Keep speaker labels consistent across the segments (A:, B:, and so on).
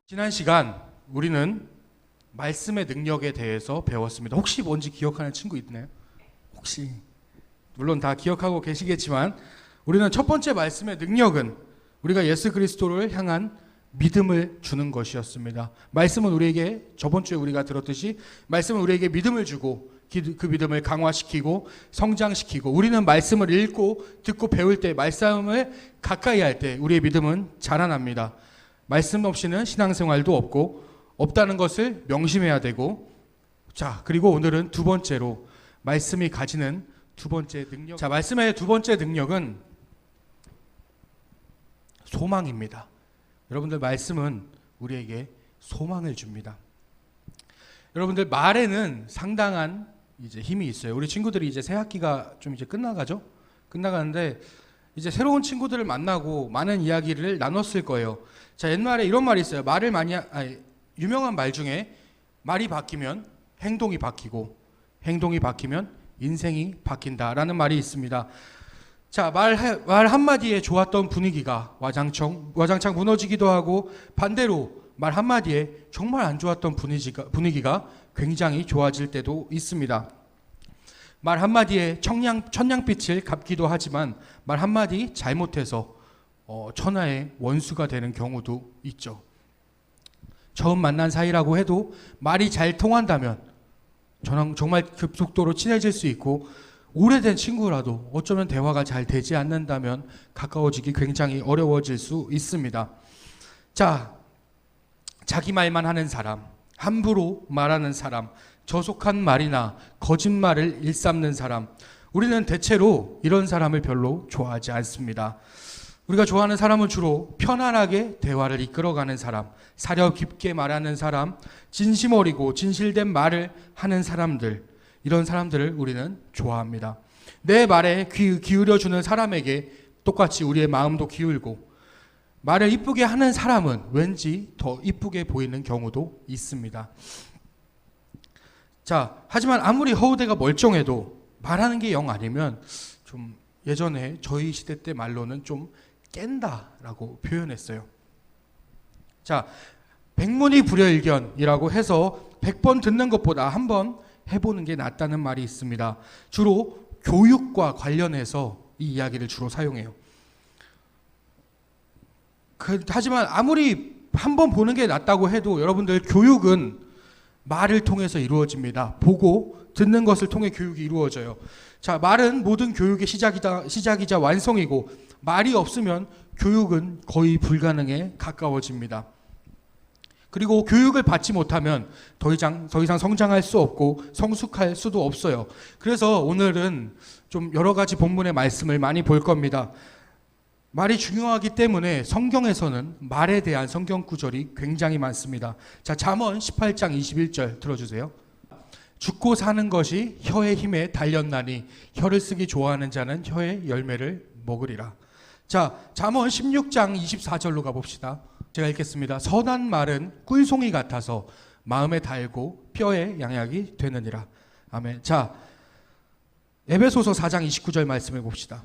A: 지난 시간 우리는 말씀의 능력에 대해서 배웠습니다. 혹시 뭔지 기억하는 친구 있나요? 혹시 물론 다 기억하고 계시겠지만 우리는 첫 번째 말씀의 능력은 우리가 예수 그리스도를 향한 믿음을 주는 것이었습니다. 말씀은 우리에게 저번 주에 우리가 들었듯이 말씀은 우리에게 믿음을 주고 그 믿음을 강화시키고 성장시키고 우리는 말씀을 읽고 듣고 배울 때 말씀을 가까이 할 때 우리의 믿음은 자라납니다. 말씀 없이는 신앙생활도 없다는 것을 명심해야 되고, 자, 그리고 오늘은 두 번째로 말씀이 가지는 두 번째 능력. 자, 말씀의 두 번째 능력은 소망입니다. 여러분들, 말씀은 우리에게 소망을 줍니다. 여러분들, 말에는 상당한 이제 힘이 있어요. 우리 친구들이 이제 새 학기가 좀 이제 끝나가는데 이제 새로운 친구들을 만나고 많은 이야기를 나눴을 거예요. 자, 옛말에 이런 말이 있어요. 유명한 말 중에 말이 바뀌면 행동이 바뀌고 행동이 바뀌면 인생이 바뀐다라는 말이 있습니다. 자, 말 한마디에 좋았던 분위기가 와장창 무너지기도 하고, 반대로 말 한마디에 정말 안 좋았던 분위기가 굉장히 좋아질 때도 있습니다. 말 한마디에 천냥빛을 갚기도 하지만 말 한마디 잘못해서 천하의 원수가 되는 경우도 있죠. 처음 만난 사이라고 해도 말이 잘 통한다면 정말 급속도로 친해질 수 있고, 오래된 친구라도 어쩌면 대화가 잘 되지 않는다면 가까워지기 굉장히 어려워질 수 있습니다. 자, 자기 말만 하는 사람, 함부로 말하는 사람, 저속한 말이나 거짓말을 일삼는 사람, 우리는 대체로 이런 사람을 별로 좋아하지 않습니다. 우리가 좋아하는 사람은 주로 편안하게 대화를 이끌어가는 사람, 사려 깊게 말하는 사람, 진심 어리고 진실된 말을 하는 사람들, 이런 사람들을 우리는 좋아합니다. 내 말에 귀 기울여주는 사람에게 똑같이 우리의 마음도 기울고, 말을 이쁘게 하는 사람은 왠지 더 이쁘게 보이는 경우도 있습니다. 자, 하지만 아무리 허우대가 멀쩡해도 말하는 게 영 아니면 좀, 예전에 저희 시대 때 말로는 좀 깬다라고 표현했어요. 자, 백문이 불여일견이라고 해서 100번 듣는 것보다 한 번 해보는 게 낫다는 말이 있습니다. 주로 교육과 관련해서 이 이야기를 주로 사용해요. 하지만 아무리 한 번 보는 게 낫다고 해도 여러분들, 교육은 말을 통해서 이루어집니다. 보고 듣는 것을 통해 교육이 이루어져요. 자, 말은 모든 교육의 시작이자 완성이고, 말이 없으면 교육은 거의 불가능에 가까워집니다. 그리고 교육을 받지 못하면 더 이상 성장할 수 없고 성숙할 수도 없어요. 그래서 오늘은 좀 여러 가지 본문의 말씀을 많이 볼 겁니다. 말이 중요하기 때문에 성경에서는 말에 대한 성경 구절이 굉장히 많습니다. 자, 잠언 18장 21절 들어주세요. 죽고 사는 것이 혀의 힘에 달렸나니 혀를 쓰기 좋아하는 자는 혀의 열매를 먹으리라. 자, 잠언 16장 24절로 가봅시다. 제가 읽겠습니다. 선한 말은 꿀송이 같아서 마음에 달고 뼈에 양약이 되느니라. 아멘. 자, 에베소서 4장 29절 말씀을 봅시다.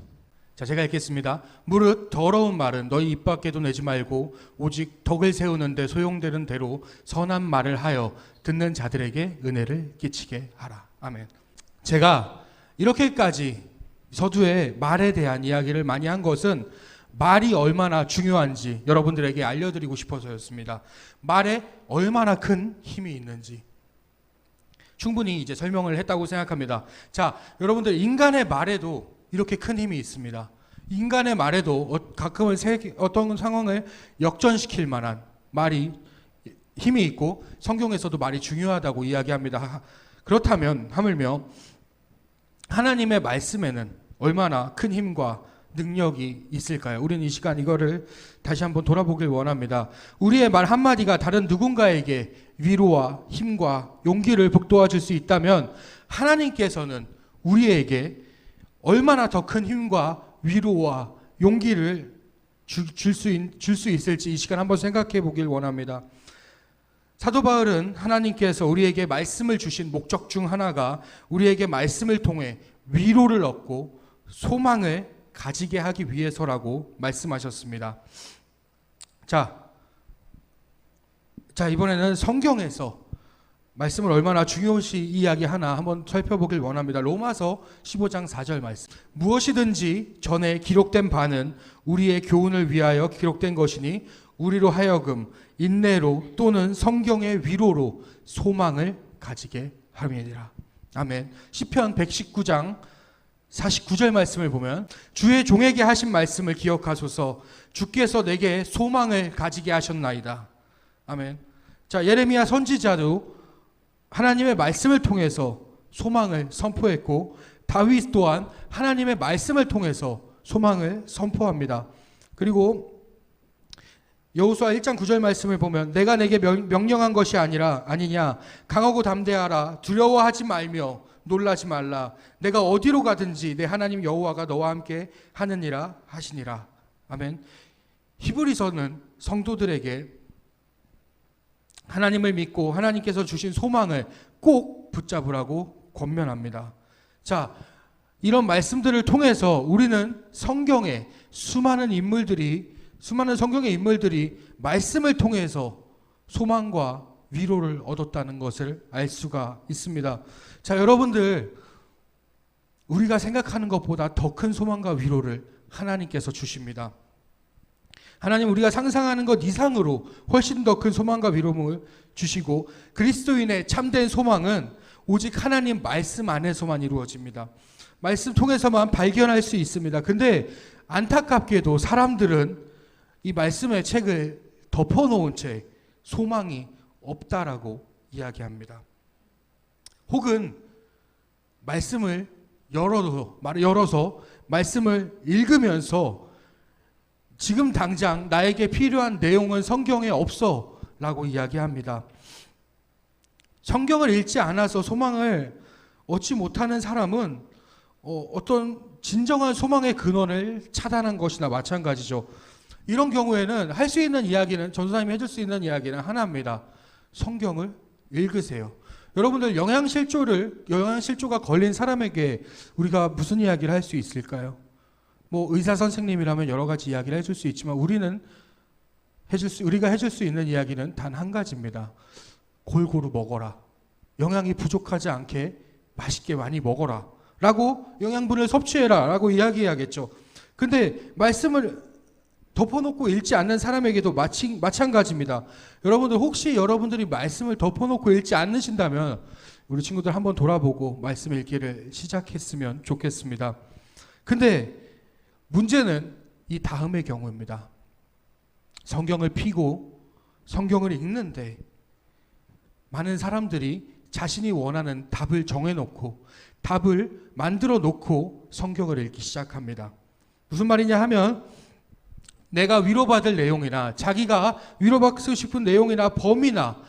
A: 자, 제가 읽겠습니다. 무릇 더러운 말은 너희 입 밖에도 내지 말고 오직 덕을 세우는 데 소용되는 대로 선한 말을 하여 듣는 자들에게 은혜를 끼치게 하라. 아멘. 제가 이렇게까지 서두에 말에 대한 이야기를 많이 한 것은 말이 얼마나 중요한지 여러분들에게 알려드리고 싶어서였습니다. 말에 얼마나 큰 힘이 있는지 충분히 이제 설명을 했다고 생각합니다. 자, 여러분들, 인간의 말에도 이렇게 큰 힘이 있습니다. 인간의 말에도 가끔은 어떤 상황을 역전시킬 만한 말이 힘이 있고, 성경에서도 말이 중요하다고 이야기합니다. 그렇다면 하물며 하나님의 말씀에는 얼마나 큰 힘과 능력이 있을까요? 우리는 이 시간 이거를 다시 한번 돌아보길 원합니다. 우리의 말 한마디가 다른 누군가에게 위로와 힘과 용기를 북돋아줄 수 있다면, 하나님께서는 우리에게 얼마나 더 큰 힘과 위로와 용기를 줄 수 있을지 이 시간 한번 생각해 보길 원합니다. 사도 바울은 하나님께서 우리에게 말씀을 주신 목적 중 하나가 우리에게 말씀을 통해 위로를 얻고 소망을 가지게 하기 위해서라고 말씀하셨습니다. 자, 자, 이번에는 성경에서 말씀을 얼마나 중요시 이야기하나 한번 살펴보길 원합니다. 로마서 15장 4절 말씀. 무엇이든지 전에 기록된 바는 우리의 교훈을 위하여 기록된 것이니 우리로 하여금 인내로 또는 성경의 위로로 소망을 가지게 함이니라. 아멘. 시편 119장 49절 말씀을 보면 주의 종에게 하신 말씀을 기억하소서. 주께서 내게 소망을 가지게 하셨나이다. 아멘. 자, 예레미야 선지자도 하나님의 말씀을 통해서 소망을 선포했고 다윗 또한 하나님의 말씀을 통해서 소망을 선포합니다. 그리고 여호수아 1장 9절 말씀을 보면 내가 내게 명령한 것이 아니냐 강하고 담대하라 두려워하지 말며 놀라지 말라 내가 어디로 가든지 내 하나님 여호와가 너와 함께 하느니라 하시니라. 아멘. 히브리서는 성도들에게 하나님을 믿고 하나님께서 주신 소망을 꼭 붙잡으라고 권면합니다. 자, 이런 말씀들을 통해서 우리는 성경의 수많은 성경의 인물들이 말씀을 통해서 소망과 위로를 얻었다는 것을 알 수가 있습니다. 자, 여러분들, 우리가 생각하는 것보다 더 큰 소망과 위로를 하나님께서 주십니다. 하나님 우리가 상상하는 것 이상으로 훨씬 더 큰 소망과 위로를 주시고 그리스도인의 참된 소망은 오직 하나님 말씀 안에서만 이루어집니다. 말씀 통해서만 발견할 수 있습니다. 근데 안타깝게도 사람들은 이 말씀의 책을 덮어놓은 채 소망이 없다라고 이야기합니다. 혹은 말씀을 열어서 말씀을 읽으면서 지금 당장 나에게 필요한 내용은 성경에 없어 라고 이야기합니다. 성경을 읽지 않아서 소망을 얻지 못하는 사람은 어떤 진정한 소망의 근원을 차단한 것이나 마찬가지죠. 이런 경우에는 할 수 있는 이야기는 전도사님이 해줄 수 있는 이야기는 하나입니다. 성경을 읽으세요. 여러분들 영양실조가 걸린 사람에게 우리가 무슨 이야기를 할 수 있을까요? 의사 선생님이라면 여러 가지 이야기를 해줄 수 있지만 우리가 해줄 수 있는 이야기는 단 한 가지입니다. 골고루 먹어라. 영양이 부족하지 않게 맛있게 많이 먹어라. 라고 영양분을 섭취해라. 라고 이야기해야겠죠. 근데 말씀을 덮어놓고 읽지 않는 사람에게도 마찬가지입니다. 여러분들 혹시 여러분들이 말씀을 덮어놓고 읽지 않으신다면 우리 친구들 한번 돌아보고 말씀 읽기를 시작했으면 좋겠습니다. 근데 문제는 이 다음의 경우입니다. 성경을 피고 성경을 읽는데 많은 사람들이 자신이 원하는 답을 정해놓고 답을 만들어 놓고 성경을 읽기 시작합니다. 무슨 말이냐 하면 내가 위로받을 내용이나 자기가 위로받고 싶은 내용이나 범위나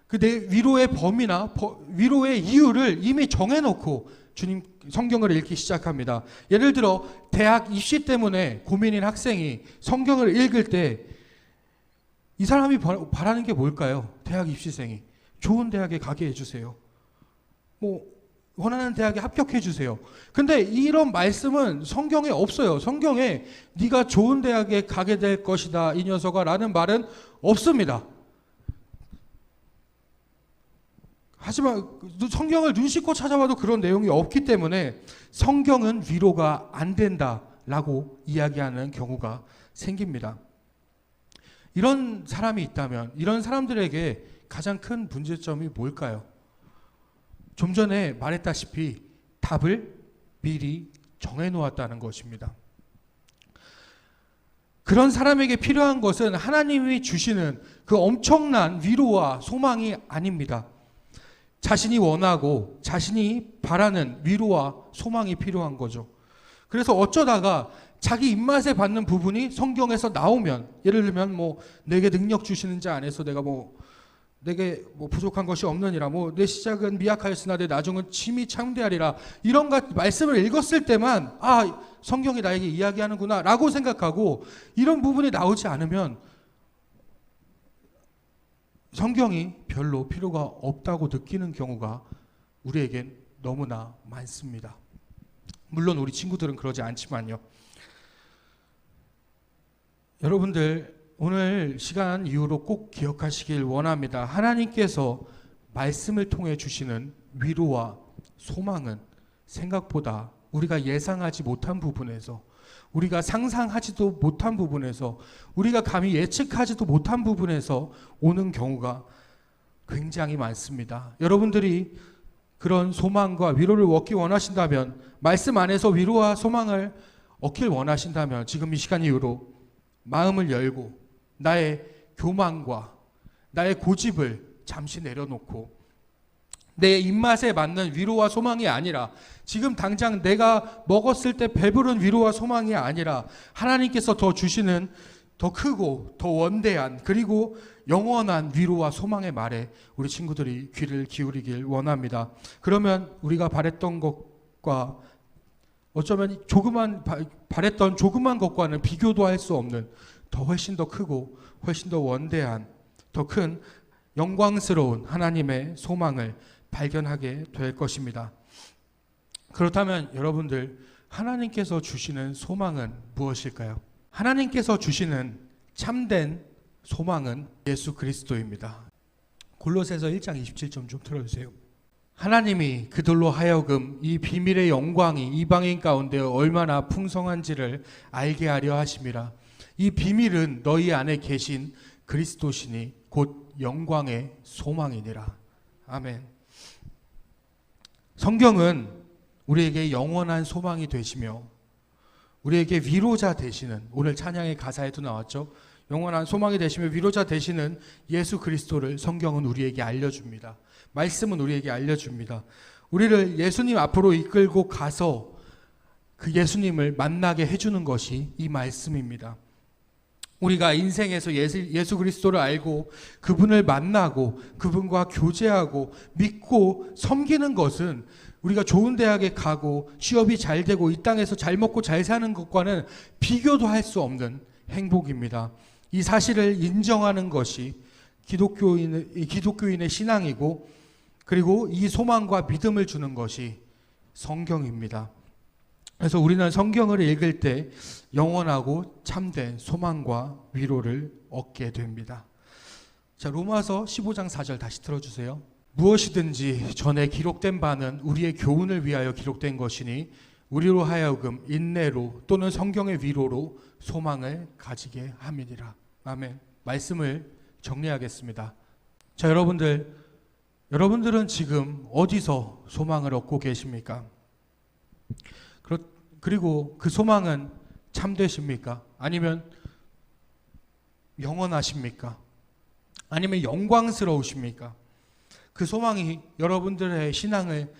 A: 그 내 위로의 범위나 위로의 이유를 이미 정해놓고 주님 성경을 읽기 시작합니다. 예를 들어 대학 입시 때문에 고민인 학생이 성경을 읽을 때 이 사람이 바라는 게 뭘까요? 대학 입시생이 좋은 대학에 가게 해주세요. 원하는 대학에 합격해 주세요. 근데 이런 말씀은 성경에 없어요. 성경에 네가 좋은 대학에 가게 될 것이다 이 녀석아 라는 말은 없습니다. 하지만 성경을 눈 씻고 찾아봐도 그런 내용이 없기 때문에 성경은 위로가 안 된다라고 이야기하는 경우가 생깁니다. 이런 사람이 있다면 이런 사람들에게 가장 큰 문제점이 뭘까요? 좀 전에 말했다시피 답을 미리 정해놓았다는 것입니다. 그런 사람에게 필요한 것은 하나님이 주시는 그 엄청난 위로와 소망이 아닙니다. 자신이 원하고 자신이 바라는 위로와 소망이 필요한 거죠. 그래서 어쩌다가 자기 입맛에 받는 부분이 성경에서 나오면 예를 들면 내게 능력 주시는 자 안에서 내가 내게 부족한 것이 없느니라 내 시작은 미약하였으나 내 나중은 심히 창대하리라 이런 말씀을 읽었을 때만 성경이 나에게 이야기하는구나 라고 생각하고 이런 부분이 나오지 않으면 성경이 별로 필요가 없다고 느끼는 경우가 우리에겐 너무나 많습니다. 물론 우리 친구들은 그러지 않지만요. 여러분들 오늘 시간 이후로 꼭 기억하시길 원합니다. 하나님께서 말씀을 통해 주시는 위로와 소망은 생각보다 우리가 예상하지 못한 부분에서, 우리가 상상하지도 못한 부분에서, 우리가 감히 예측하지도 못한 부분에서 오는 경우가 굉장히 많습니다. 여러분들이 그런 소망과 위로를 얻기 원하신다면, 말씀 안에서 위로와 소망을 얻길 원하신다면 지금 이 시간 이후로 마음을 열고 나의 교만과 나의 고집을 잠시 내려놓고 내 입맛에 맞는 위로와 소망이 아니라, 지금 당장 내가 먹었을 때 배부른 위로와 소망이 아니라 하나님께서 더 주시는 더 크고 더 원대한 그리고 영원한 위로와 소망의 말에 우리 친구들이 귀를 기울이길 원합니다. 그러면 우리가 바랬던 것과 어쩌면 바랬던 조그만 것과는 비교도 할 수 없는 훨씬 더 크고 훨씬 더 원대한 더 큰 영광스러운 하나님의 소망을 발견하게 될 것입니다. 그렇다면 여러분들, 하나님께서 주시는 소망은 무엇일까요? 하나님께서 주시는 참된 소망은 예수 그리스도입니다. 골로새서 1장 27절 좀 틀어주세요. 하나님이 그들로 하여금 이 비밀의 영광이 이방인 가운데 얼마나 풍성한지를 알게 하려 하심이라. 이 비밀은 너희 안에 계신 그리스도시니 곧 영광의 소망이니라. 아멘. 성경은 우리에게 영원한 소망이 되시며 우리에게 위로자 되시는, 오늘 찬양의 가사에도 나왔죠. 영원한 소망이 되시며 위로자 되시는 예수 그리스도를 성경은 우리에게 알려줍니다. 말씀은 우리에게 알려줍니다. 우리를 예수님 앞으로 이끌고 가서 그 예수님을 만나게 해주는 것이 이 말씀입니다. 우리가 인생에서 예수 그리스도를 알고 그분을 만나고 그분과 교제하고 믿고 섬기는 것은 우리가 좋은 대학에 가고 취업이 잘 되고 이 땅에서 잘 먹고 잘 사는 것과는 비교도 할 수 없는 행복입니다. 이 사실을 인정하는 것이 기독교인의 신앙이고, 그리고 이 소망과 믿음을 주는 것이 성경입니다. 그래서 우리는 성경을 읽을 때 영원하고 참된 소망과 위로를 얻게 됩니다. 자, 로마서 15장 4절 다시 틀어주세요. 무엇이든지 전에 기록된 바는 우리의 교훈을 위하여 기록된 것이니 우리로 하여금 인내로 또는 성경의 위로로 소망을 가지게 함이니라. 아멘. 말씀을 정리하겠습니다. 자, 여러분들은 지금 어디서 소망을 얻고 계십니까? 그리고 그 소망은 참되십니까? 아니면 영원하십니까? 아니면 영광스러우십니까? 그 소망이 여러분들의 신앙을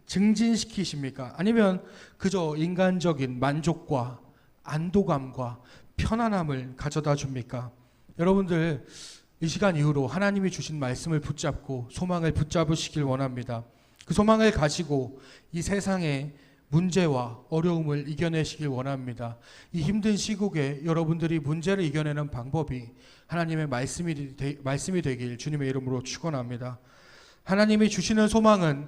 A: 증진시키십니까? 아니면 그저 인간적인 만족과 안도감과 편안함을 가져다 줍니까? 여러분들, 이 시간 이후로 하나님이 주신 말씀을 붙잡고 소망을 붙잡으시길 원합니다. 그 소망을 가지고 이 세상의 문제와 어려움을 이겨내시길 원합니다. 이 힘든 시국에 여러분들이 문제를 이겨내는 방법이 하나님의 말씀이 되길 주님의 이름으로 축원합니다. 하나님이 주시는 소망은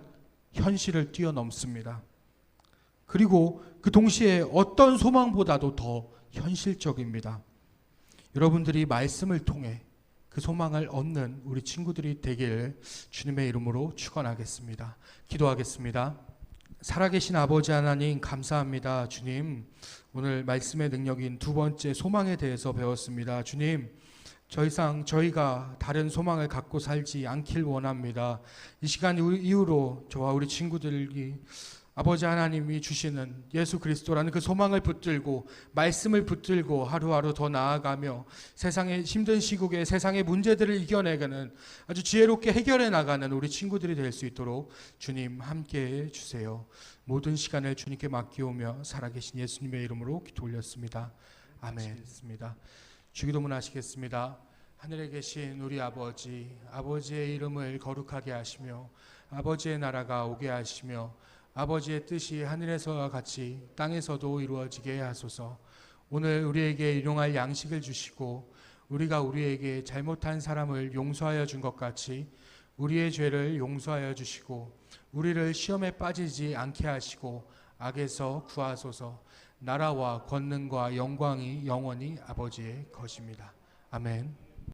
A: 현실을 뛰어넘습니다. 그리고 그 동시에 어떤 소망보다도 더 현실적입니다. 여러분들이 말씀을 통해 그 소망을 얻는 우리 친구들이 되길 주님의 이름으로 축원하겠습니다. 기도하겠습니다. 살아계신 아버지 하나님, 감사합니다. 주님, 오늘 말씀의 능력인 두 번째 소망에 대해서 배웠습니다. 주님, 더 이상 저희가 다른 소망을 갖고 살지 않길 원합니다. 이 시간 이후로 저와 우리 친구들이 아버지 하나님이 주시는 예수 그리스도라는 그 소망을 붙들고 말씀을 붙들고 하루하루 더 나아가며 세상의 힘든 시국에 세상의 문제들을 이겨내가는, 아주 지혜롭게 해결해 나가는 우리 친구들이 될 수 있도록 주님 함께해 주세요. 모든 시간을 주님께 맡기오며 살아계신 예수님의 이름으로 기도 올렸습니다. 아멘. 주기도문 하시겠습니다. 하늘에 계신 우리 아버지, 아버지의 이름을 거룩하게 하시며 아버지의 나라가 오게 하시며 아버지의 뜻이 하늘에서와 같이 땅에서도 이루어지게 하소서. 오늘 우리에게 일용할 양식을 주시고 우리가 우리에게 잘못한 사람을 용서하여 준 것 같이 우리의 죄를 용서하여 주시고 우리를 시험에 빠지지 않게 하시고 악에서 구하소서. 나라와 권능과 영광이 영원히 아버지의 것입니다. 아멘.